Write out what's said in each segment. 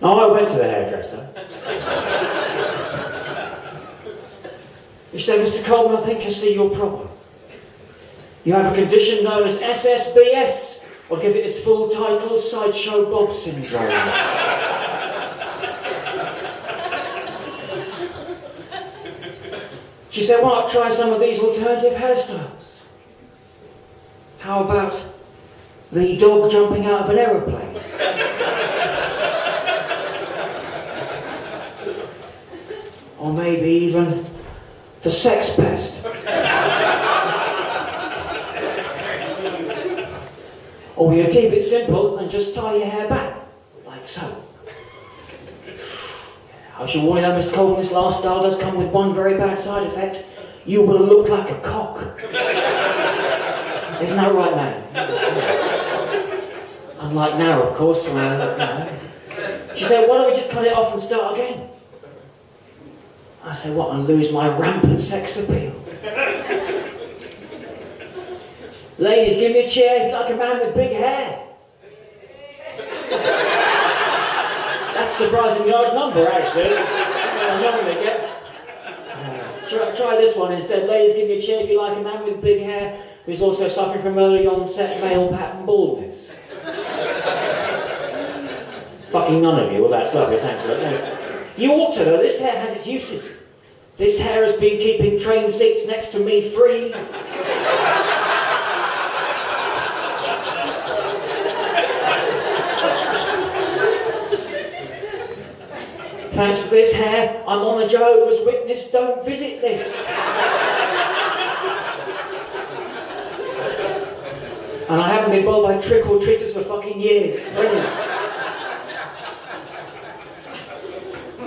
Now, I went to the hairdresser. He said, Mr. Coleman, I think I see your problem. You have a condition known as SSBS. I'll give it its full title, Sideshow Bob Syndrome. She said, why not try some of these alternative hairstyles? How about the dog jumping out of an aeroplane? Or maybe even the sex pest? Or you keep it simple and just tie your hair back, like so. I should warn you though, Mr. Coleman, this last style does come with one very bad side effect. You will look like a cock. Isn't that right, man? Unlike now, of course. She said, why don't we just cut it off and start again? I said, what, and lose my rampant sex appeal? Ladies, give me a chair if you like a man with big hair. That's a surprisingly large number, actually. I'm not going to get. Try this one instead. Ladies, give me a chair if you like a man with big hair who's also suffering from early onset male pattern baldness. Fucking none of you. Well, that's lovely. Thanks for that. You ought to know this hair has its uses. This hair has been keeping train seats next to me free. Thanks to this hair, I'm on the Jehovah's Witness don't visit list. And I haven't been bothered by trick-or-treaters for fucking years. Brilliant.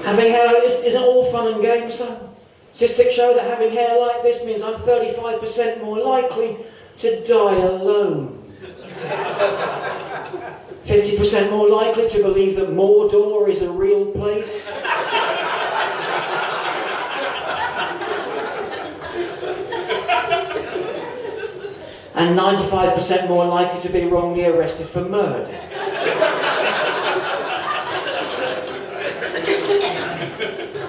Having hair like this isn't all fun and games though. Statistics show that having hair like this means I'm 35% more likely to die alone. 50% more likely to believe that Mordor is a real place. And 95% more likely to be wrongly arrested for murder.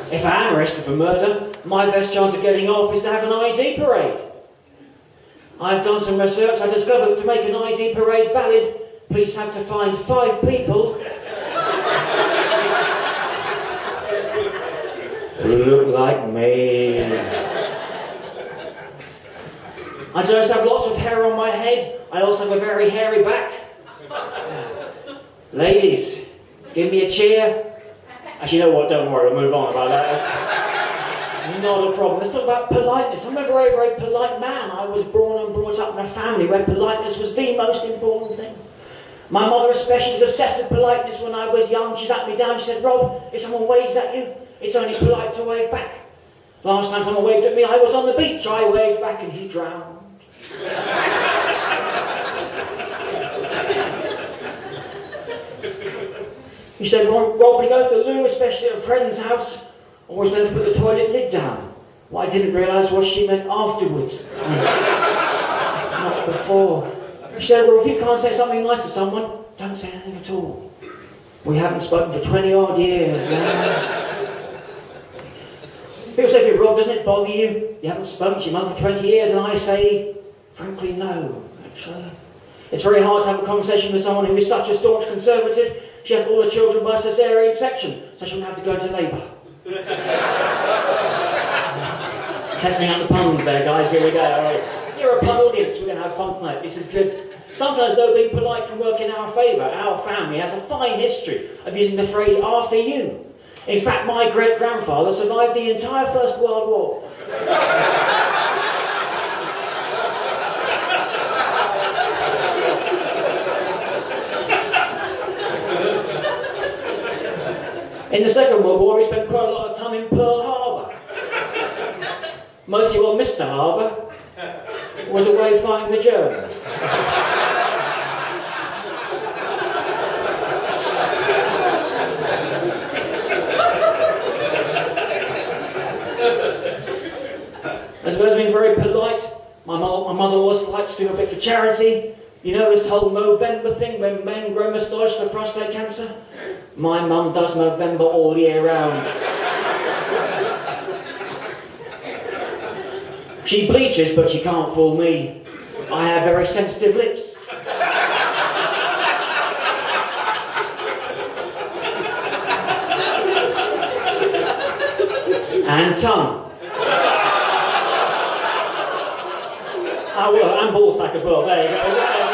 If I am arrested for murder, my best chance of getting off is to have an ID parade. I've done some research. I discovered that to make an ID parade valid, police have to find 5 people who look like me. I just have lots of hair on my head. I also have a very hairy back. Ladies, give me a cheer. Actually, you know what? Don't worry, we'll move on about that. That's not a problem. Let's talk about politeness. I'm a very, very polite man. I was born and brought up in a family where politeness was the most important thing. My mother especially was obsessed with politeness when I was young. She sat me down, she said, Rob, if someone waves at you, it's only polite to wave back. Last time someone waved at me, I was on the beach. I waved back and he drowned. He said, Rob, when you go to the loo, especially at a friend's house, always meant to put the toilet lid down. What I didn't realise was she meant afterwards. Not before. She said, well, if you can't say something nice to someone, don't say anything at all. We haven't spoken for 20 odd years. People say to me, Rob, doesn't it bother you? You haven't spoken to your mother for 20 years, and I say, frankly, no, actually. It's very hard to have a conversation with someone who is such a staunch conservative. She had all her children by caesarean section, so she wouldn't have to go into labour. Testing out the puns there, guys. Here we go. All right. You're a pun audience. We're going to have fun tonight. This is good. Sometimes, though, being polite can work in our favour. Our family has a fine history of using the phrase after you. In fact, my great-grandfather survived the entire First World War. In the Second World War, he spent quite a lot of time in Pearl Harbor. Mostly while Mr. Harbour was away fighting the Germans. As well as being very polite, my mother also likes to do a bit for charity. You know this whole Movember thing when men grow moustache for prostate cancer? My mum does November all year round. She bleaches, but she can't fool me. I have very sensitive lips. And tongue. Oh, well, and ball sack as well. There you go.